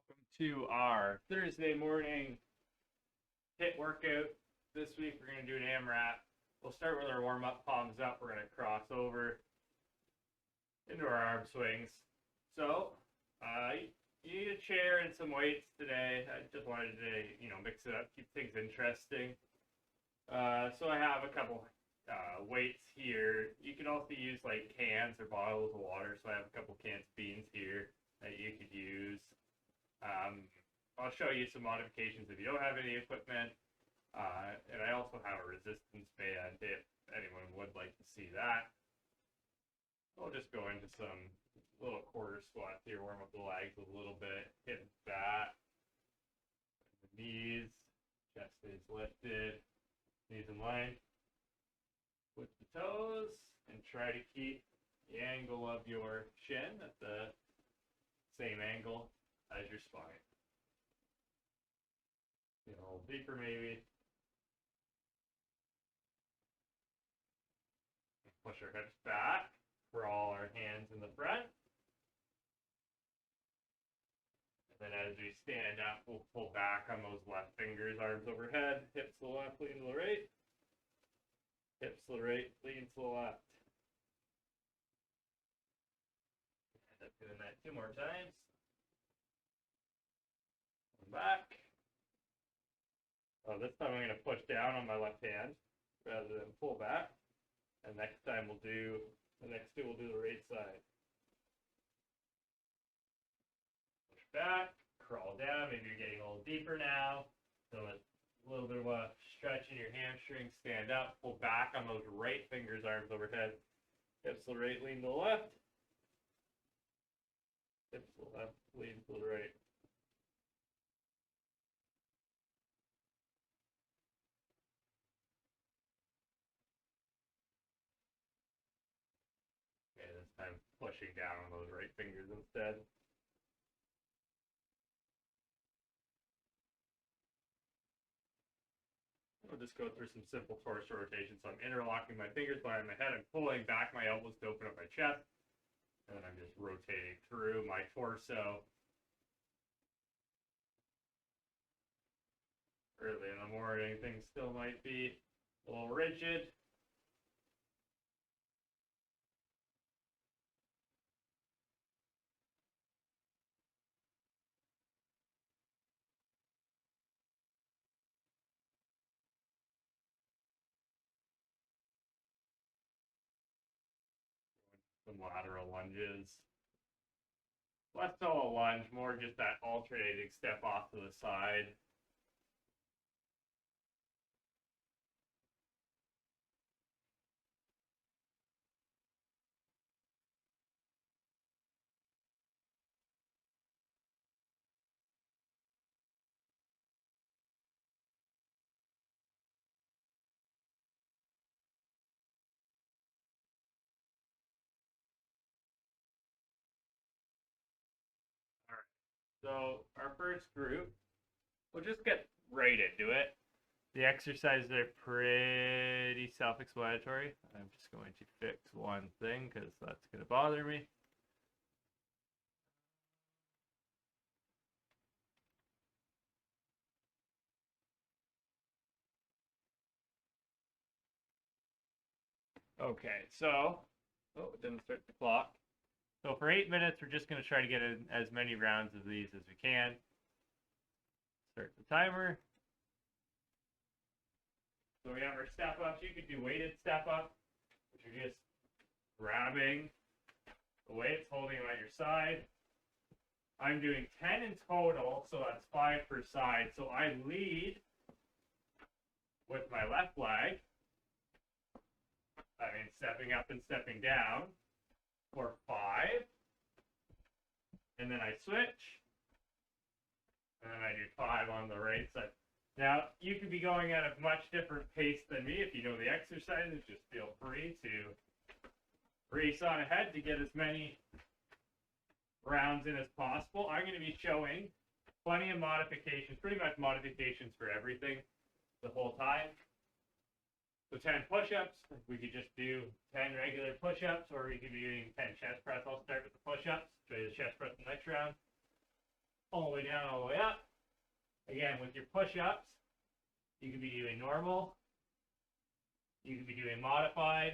Welcome to our Thursday morning HIIT workout. This week we're going to do an AMRAP. We'll start with our warm-up, palms up. We're going to cross over into our arm swings. So, you need a chair and some weights today. I just wanted to, mix it up, keep things interesting. So I have a couple weights here. You can also use like cans or bottles of water. So I have a couple cans of beans here that you could use. I'll show you some modifications if you don't have any equipment. And I also have a resistance band if anyone would like to see that. I'll just go into some little quarter squats here, warm up the legs a little bit, hit that, the knees, chest is lifted, knees in line, with the toes, and try to keep the angle of your shin at the same angle as your spine. Get a little deeper maybe. Push our hips back, crawl our hands in the front. And then as we stand up, we'll pull back on those left fingers, arms overhead, hips to the left, lean to the right. Hips to the right, lean to the left. End up doing that 2 more times. Back. Oh, this time I'm going to push down on my left hand rather than pull back. And next time we'll do the right side. Push back, crawl down. Maybe you're getting a little deeper now. So it's a little bit of a stretch in your hamstring. Stand up, pull back on those right fingers, arms overhead. Hips to the right, lean to the left. Hips to the left, lean to the right. I'm pushing down on those right fingers instead. I'll just go through some simple torso rotations. So I'm interlocking my fingers behind my head. I'm pulling back my elbows to open up my chest. And then I'm just rotating through my torso. Early in the morning, things still might be a little rigid. Some lateral lunges. Less so a lunge, more just that alternating step off to the side. So our first group, we'll just get right into it. The exercises are pretty self-explanatory. I'm just going to fix one thing because that's going to bother me. Okay, so, it didn't start the clock. So for 8 minutes, we're just going to try to get in as many rounds of these as we can. Start the timer. So we have our step ups. You could do weighted step up, which are just grabbing the weights, holding them at your side. I'm doing 10 in total, so that's 5 per side. So I lead with my left leg. I mean, stepping up and stepping down. For 5, and then I switch, and then I do 5 on the right side. Now, you could be going at a much different pace than me. If you know the exercises, just feel free to race on ahead to get as many rounds in as possible. I'm going to be showing plenty of modifications, pretty much modifications for everything the whole time. So 10 push-ups, we could just do 10 regular push-ups, or we could be doing 10 chest press. I'll start with the push-ups, show you the chest press the next round. all the way down, all the way up. Again, with your push-ups, you could be doing normal. You could be doing modified.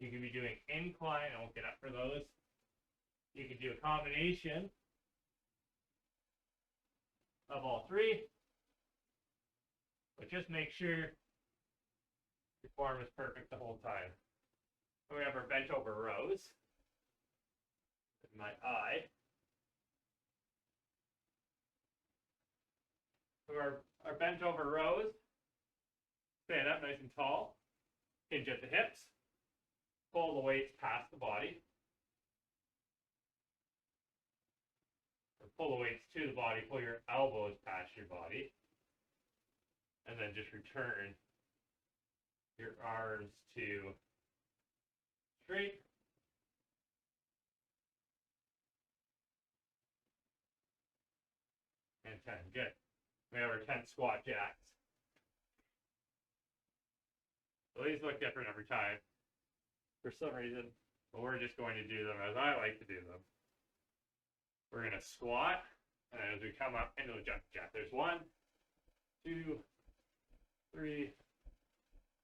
You could be doing incline. I won't get up for those. You could do a combination of all three. But just make sure your form is perfect the whole time. And we have our bent over rows. With my eye. So our bent over rows. Stand up nice and tall. Hinge at the hips. Pull the weights past the body. Or pull the weights to the body. Pull your elbows past your body. And then just return your arms to straight. And 10. Good. We have our 10 squat jacks. So these look different every time for some reason, but we're just going to do them as I like to do them. We're going to squat, and as we come up into the jump jack, there's 1, 2, 3,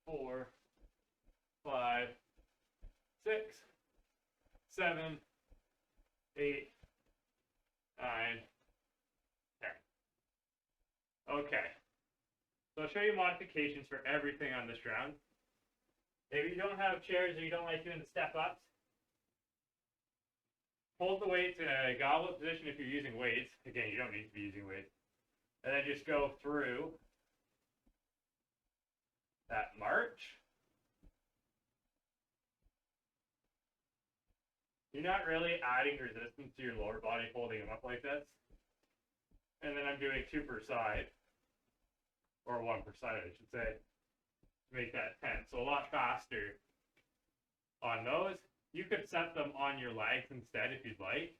4, 5, 6, 7, 8, 9, 10. Okay. So I'll show you modifications for everything on this round. If you don't have chairs or you don't like doing the step-ups, hold the weights in a goblet position if you're using weights. Again, you don't need to be using weights. And then just go through that march. You're not really adding resistance to your lower body holding them up like this. And then I'm doing 2 per side, or 1 per side, I should say, to make that 10. So a lot faster on those. You could set them on your legs instead if you'd like,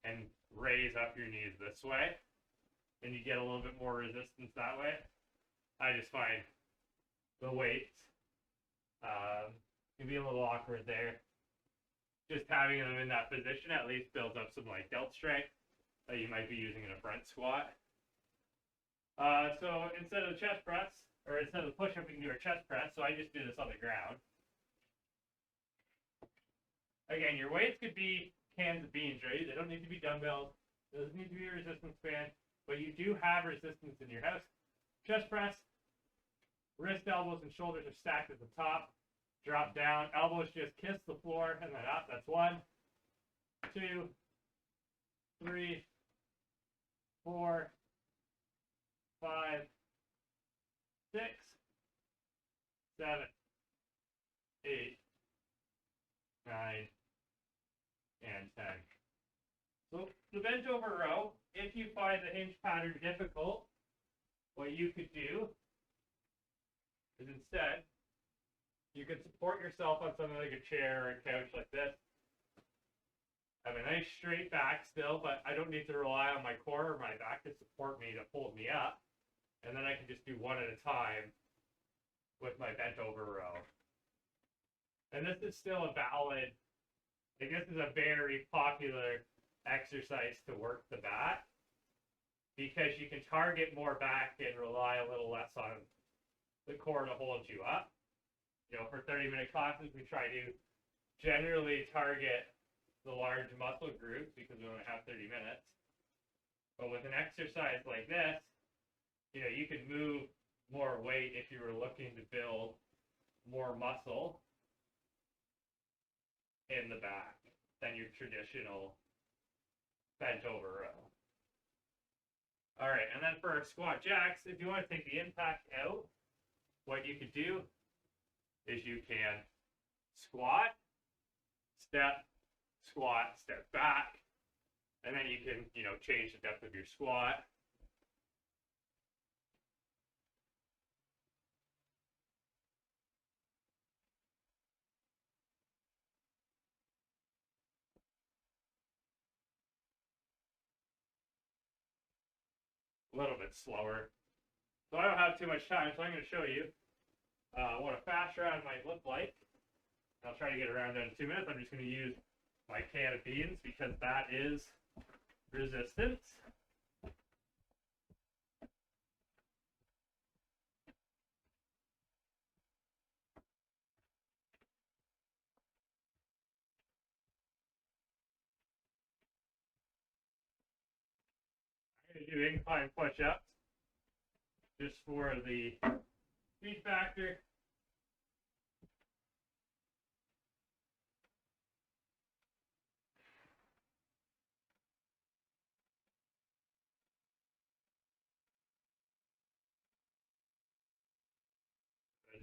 and raise up your knees this way, and you get a little bit more resistance that way. I just find the weights can be a little awkward there. Just having them in that position at least builds up some like delt strength that you might be using in a front squat. So instead of the chest press, or instead of the push-up, we can do our chest press. So I just do this on the ground. Again, your weights could be cans of beans, right? They don't need to be dumbbells. It doesn't need to be a resistance band, but you do have resistance in your house. Chest press, wrist, elbows, and shoulders are stacked at the top. Drop down, elbows just kiss the floor, and then up. That's 1, 2, 3, 4, 5, 6, 7, 8, 9, and 10. So the bent over row, if you find the hinge pattern difficult, what you could do is instead, you could support yourself on something like a chair or a couch like this. I have a nice straight back still, but I don't need to rely on my core or my back to support me, to hold me up. And then I can just do 1 at a time with my bent over row. And this is still a valid, like this is a very popular exercise to work the back, because you can target more back and rely a little less on the core to hold you up. You know, for 30-minute classes, we try to generally target the large muscle groups because we only have 30 minutes. But with an exercise like this, you know, you could move more weight if you were looking to build more muscle in the back than your traditional bent over row. All right, and then for our squat jacks, if you want to take the impact out, what you could do is you can squat, step, squat, step back, and then you can, you know, change the depth of your squat. A little bit slower. So I don't have too much time, so I'm going to show you what a fast round might look like. I'll try to get around in 2 minutes. I'm just going to use my can of beans because that is resistance. I'm going to do incline push-ups just for the speed factor.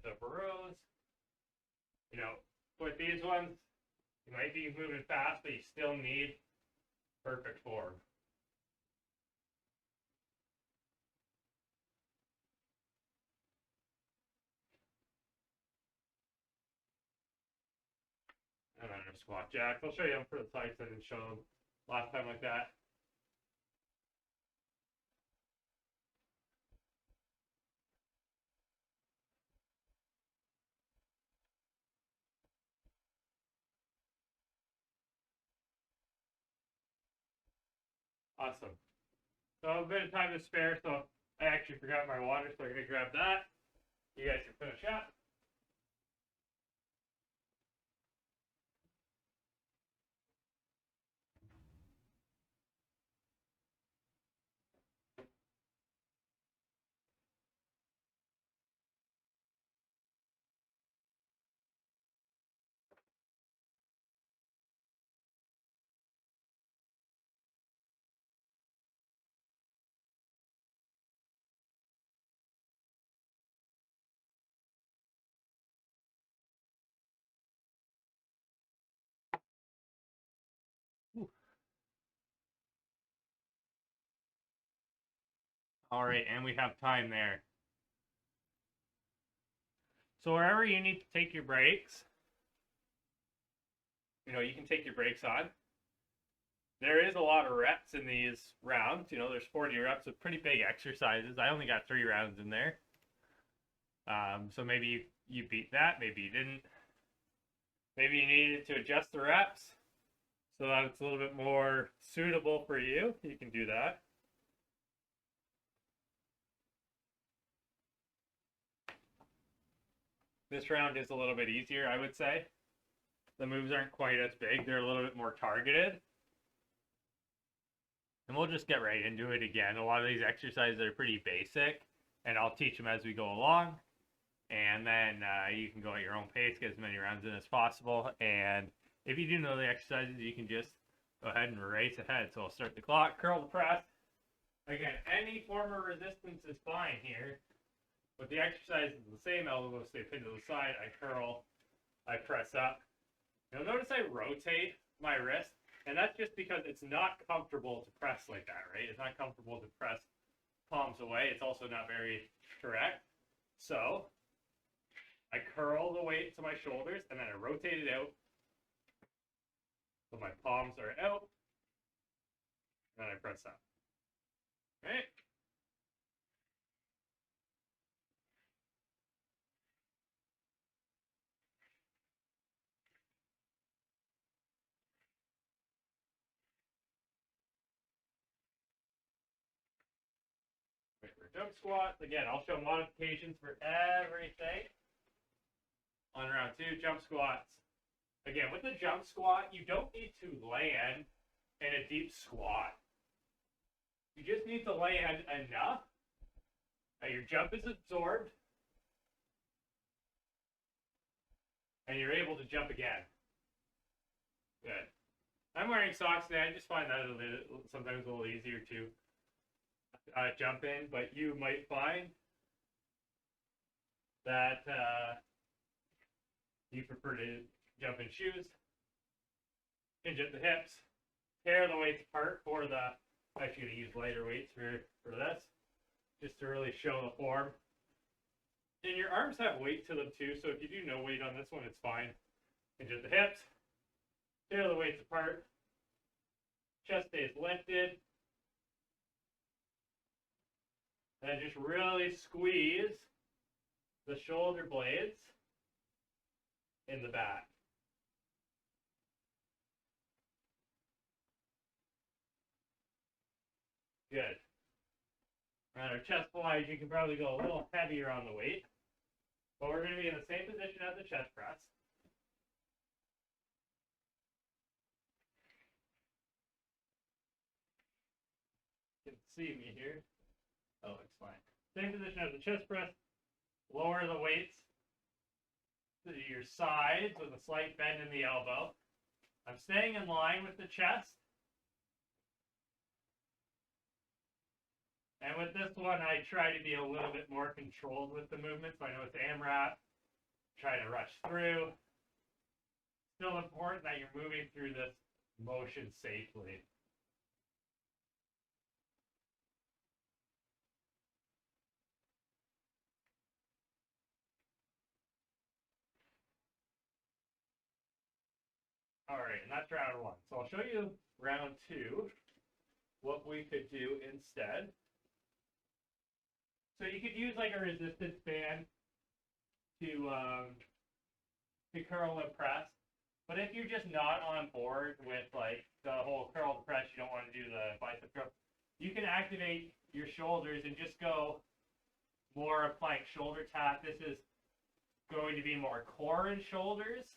Upper rows. You know, with these ones, you might be moving fast, but you still need perfect form. And then our squat jacks. I'll show you them for the sites. I didn't show them last time like that. Awesome. So a bit of time to spare, so I actually forgot my water, so I'm going to grab that. You guys can finish up. All right, and we have time there. So wherever you need to take your breaks, you know, you can take your breaks on. There is a lot of reps in these rounds. You know, there's 40 reps of pretty big exercises. I only got 3 rounds in there. So maybe you beat that, maybe you didn't. Maybe you needed to adjust the reps so that it's a little bit more suitable for you. You can do that. This round is a little bit easier, I would say. The moves aren't quite as big. They're a little bit more targeted. And we'll just get right into it again. A lot of these exercises are pretty basic, and I'll teach them as we go along. And then you can go at your own pace, get as many rounds in as possible. And if you do know the exercises, you can just go ahead and race ahead. So I'll start the clock, curl the press. Again, any form of resistance is fine here. But the exercise is the same. Elbow stay pinned to the side. I curl. I press up. You'll notice I rotate my wrist. And that's just because it's not comfortable to press like that, right? It's not comfortable to press palms away. It's also not very correct. So I curl the weight to my shoulders, and then I rotate it out. So my palms are out. And then I press up. Okay? Jump squats. Again, I'll show modifications for everything. On round 2, jump squats. Again, with the jump squat, you don't need to land in a deep squat. You just need to land enough that your jump is absorbed and you're able to jump again. Good. I'm wearing socks today. I just find that sometimes a little easier to jump in, but you might find that you prefer to jump in shoes, hinge at the hips, tear the weights apart for the, I'm actually going to use lighter weights for this, just to really show the form. And your arms have weight to them too, so if you do no weight on this one, it's fine. Hinge at the hips, tear the weights apart, chest stays lifted, and then just really squeeze the shoulder blades in the back. Good. On our chest flies, you can probably go a little heavier on the weight, but we're going to be in the same position as the chest press. You can see me here. Oh, it's fine. Same position as the chest press. Lower the weights to your sides with a slight bend in the elbow. I'm staying in line with the chest. And with this one, I try to be a little bit more controlled with the movement. So I know it's AMRAP. Try to rush through. Still important that you're moving through this motion safely. All right, and that's round one. So I'll show you round two, what we could do instead. So you could use like a resistance band to curl and press. But if you're just not on board with like the whole curl and press, you don't want to do the bicep curl, you can activate your shoulders and just go more a plank shoulder tap. This is going to be more core and shoulders.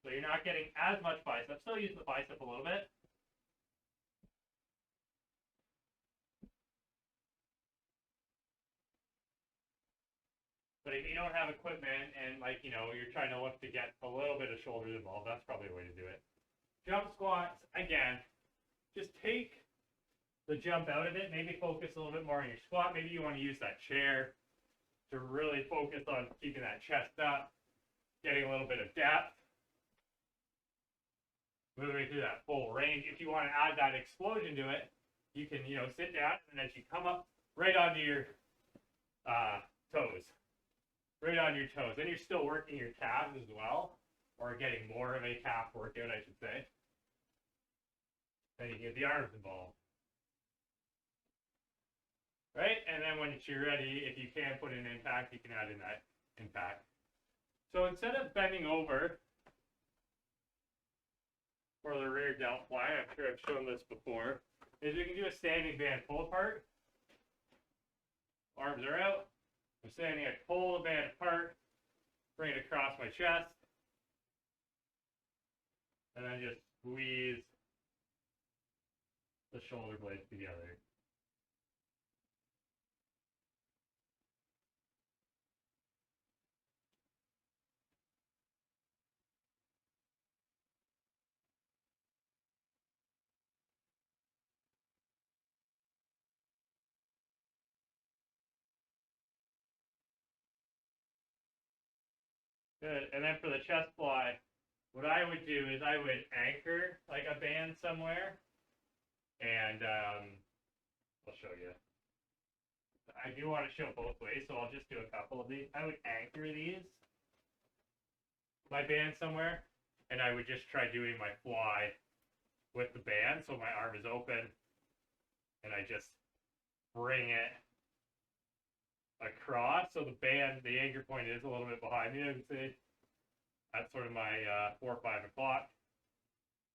So you're not getting as much bicep. Still use the bicep a little bit. But if you don't have equipment and like, you know, you're trying to look to get a little bit of shoulders involved, that's probably a way to do it. Jump squats, again, just take the jump out of it. Maybe focus a little bit more on your squat. Maybe you want to use that chair to really focus on keeping that chest up, getting a little bit of depth, moving through that full range. If you want to add that explosion to it, you can, you know, sit down and as you come up right onto your toes. Right on your toes. Then you're still working your calves as well, or getting more of a calf workout, I should say. Then you get the arms involved. Right? And then once you're ready, if you can put in impact, you can add in that impact. So instead of bending over for the rear delt fly, I'm sure I've shown this before, is we can do a standing band pull apart. Arms are out. I'm standing, I pull the band apart, bring it across my chest, and then just squeeze the shoulder blades together. Good. And then for the chest fly, what I would do is I would anchor like a band somewhere, and I'll show you. I do want to show both ways, so I'll just do a couple of these. I would anchor my band somewhere, and I would just try doing my fly with the band, so my arm is open, and I just bring it across. So the band, the anchor point is a little bit behind me, I would say. That's sort of my 4 or 5 o'clock.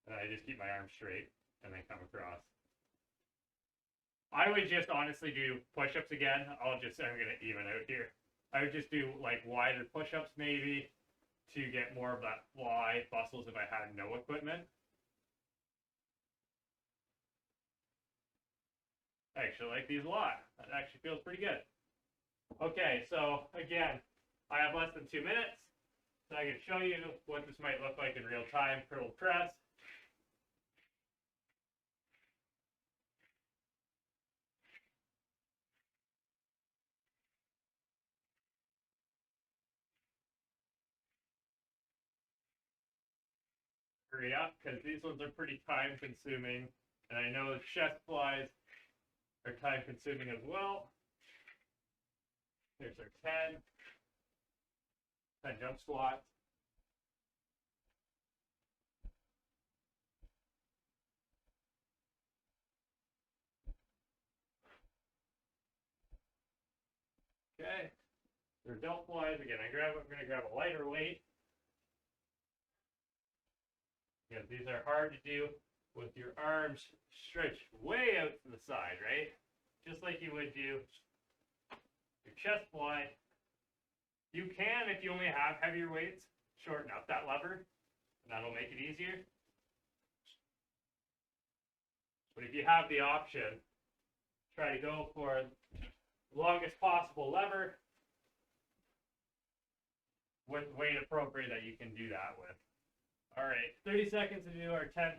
And I just keep my arm straight and then come across. I would just honestly do push-ups again. I'm going to even out here. I would just do like wider push-ups maybe to get more of that fly muscles if I had no equipment. I actually like these a lot. That actually feels pretty good. Okay, so again, I have less than 2 minutes, so I can show you what this might look like in real time. Curl press. Hurry up, because these ones are pretty time consuming, and I know the chest flies are time consuming as well. Here's our 10 jump squats. Okay, they're delt flies. Again, I'm going to grab a lighter weight. Because these are hard to do with your arms stretched way out to the side, right? Just like you would do your chest fly. You can, if you only have heavier weights, shorten up that lever, and that'll make it easier. But if you have the option, try to go for the longest possible lever with weight appropriate that you can do that with. All right, 30 seconds to do our 10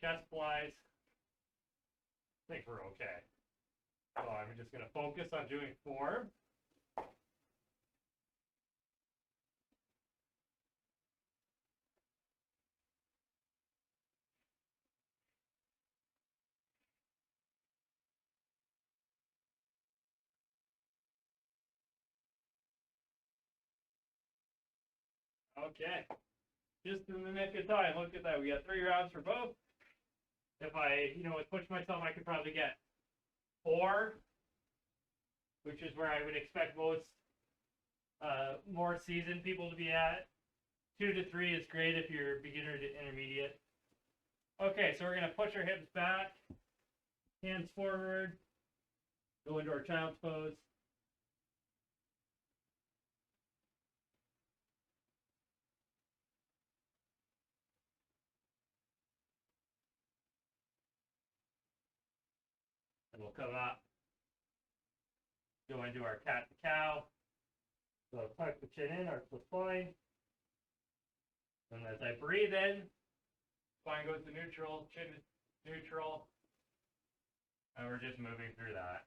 chest flies. I think we're okay. So I'm just going to focus on doing form. Okay, just in the nick of time. Look at that. We got 3 rounds for both. If I, would push myself, I could probably get 4, which is where I would expect most more seasoned people to be at. 2 to 3 is great if you're beginner to intermediate. Okay, so we're going to push our hips back, hands forward, go into our child's pose. And we'll come up, go into our cat to cow. So tuck the chin in, our spine. And as I breathe in, spine goes to neutral, chin is neutral. And we're just moving through that.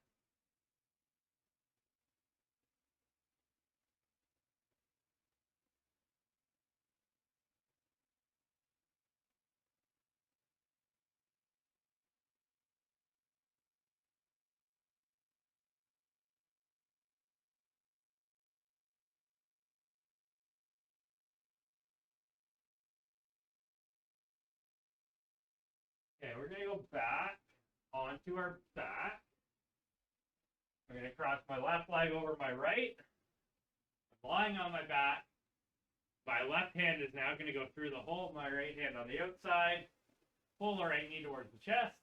Okay, we're going to go back onto our back. I'm going to cross my left leg over my right. I'm lying on my back. My left hand is now going to go through the hole of my right hand on the outside. Pull the right knee towards the chest.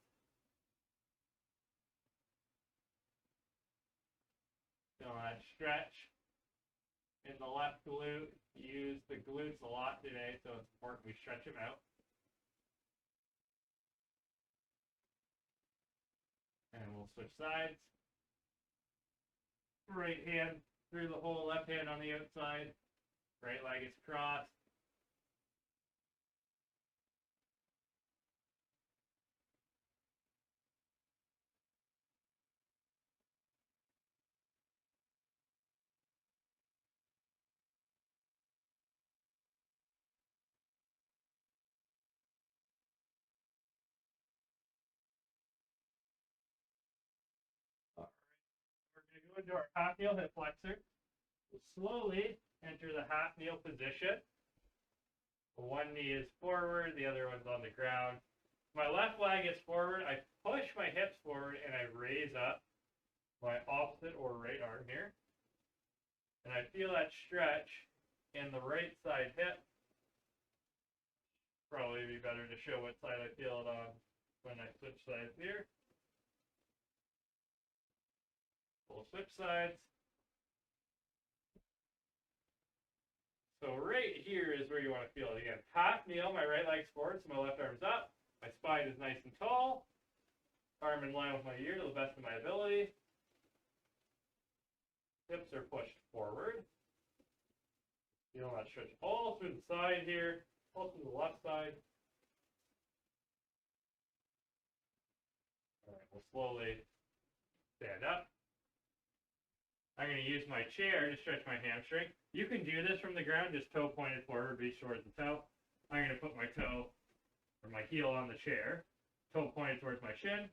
Feel that stretch in the left glute. Use the glutes a lot today, so it's important we stretch them out. And we'll switch sides. Right hand through the hole, left hand on the outside. Right leg is crossed. All right. We're going to go into our half kneel hip flexor. We'll slowly enter the half kneel position. One knee is forward, the other one's on the ground. My left leg is forward. I push my hips forward and I raise up my opposite or right arm here. And I feel that stretch in the right side hip. Probably be better to show what side I feel it on when I switch sides here. We'll switch sides. So right here is where you want to feel it. Again, half kneel, my right leg's forward, so my left arm's up. My spine is nice and tall. Arm in line with my ear to the best of my ability. Hips are pushed forward. Feel that stretch all through the side here, all through the left side. All right, we'll slowly stand up. I'm going to use my chair to stretch my hamstring. You can do this from the ground, just toe pointed forward, reach towards the toe. I'm going to put my toe or my heel on the chair, toe pointed towards my shin,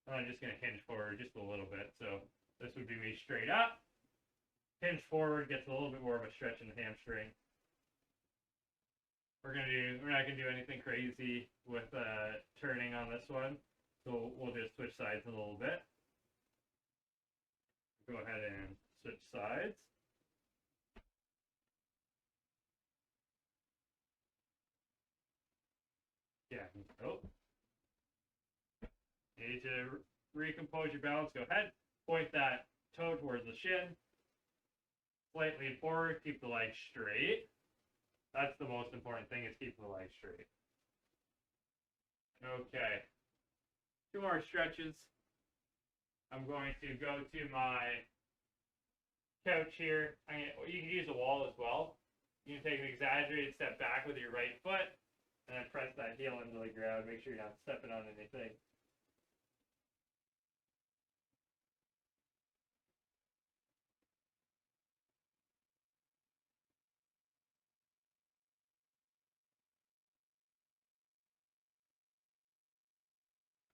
and I'm just going to hinge forward just a little bit. So this would be me straight up. Hinge forward gets a little bit more of a stretch in the hamstring. We're not going to do anything crazy with turning on this one, so we'll just switch sides a little bit. Go ahead and switch sides. Yeah. Oh. You need to recompose your balance. Go ahead. Point that toe towards the shin. Slightly forward. Keep the legs straight. That's the most important thing, is keep the legs straight. Okay. 2 more stretches. I'm going to go to my couch here. You can use a wall as well. You can take an exaggerated step back with your right foot and then press that heel into the ground. Make sure you're not stepping on anything.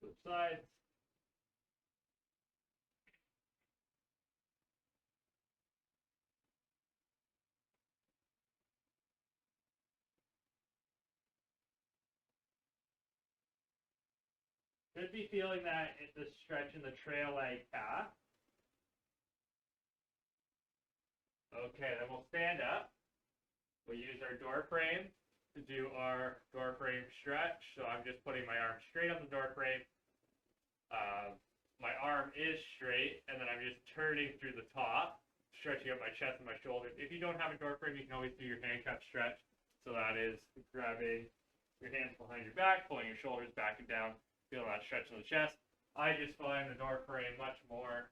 Flip sides. Should be feeling that the stretch in the trail leg calf. Okay, then we'll stand up. We'll use our door frame to do our door frame stretch. So I'm just putting my arm straight on the door frame. My arm is straight, and then I'm just turning through the top, stretching out my chest and my shoulders. If you don't have a door frame, you can always do your handcuff stretch. So that is grabbing your hands behind your back, pulling your shoulders back and down, feeling that stretch in the chest. I just find the door frame much more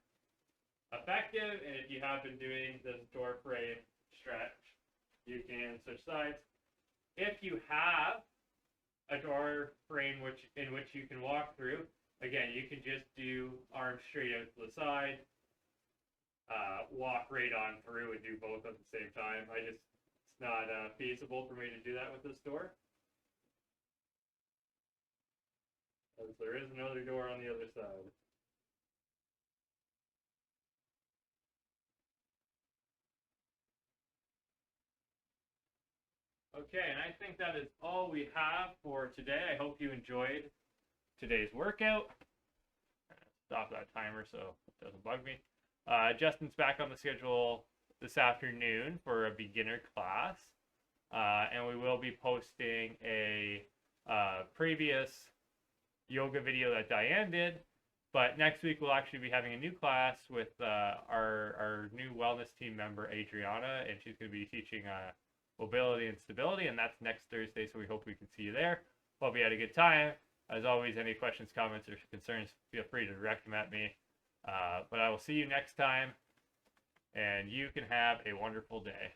effective, and if you have been doing this door frame stretch, you can switch sides. If you have a door frame in which you can walk through, again, you can just do arms straight out to the side, walk right on through and do both at the same time. It's not feasible for me to do that with this door, as there is another door on the other side. Okay, and I think that is all we have for today. I hope you enjoyed today's workout. Stop that timer so it doesn't bug me. Justin's back on the schedule this afternoon for a beginner class, and we will be posting a previous yoga video that Diane did. But next week we'll actually be having a new class with our new wellness team member Adriana, and she's going to be teaching mobility and stability, and that's next Thursday, so we hope we can see you there. Hope you had a good time. As always, any questions, comments, or concerns, feel free to direct them at me. But I will see you next time, and you can have a wonderful day.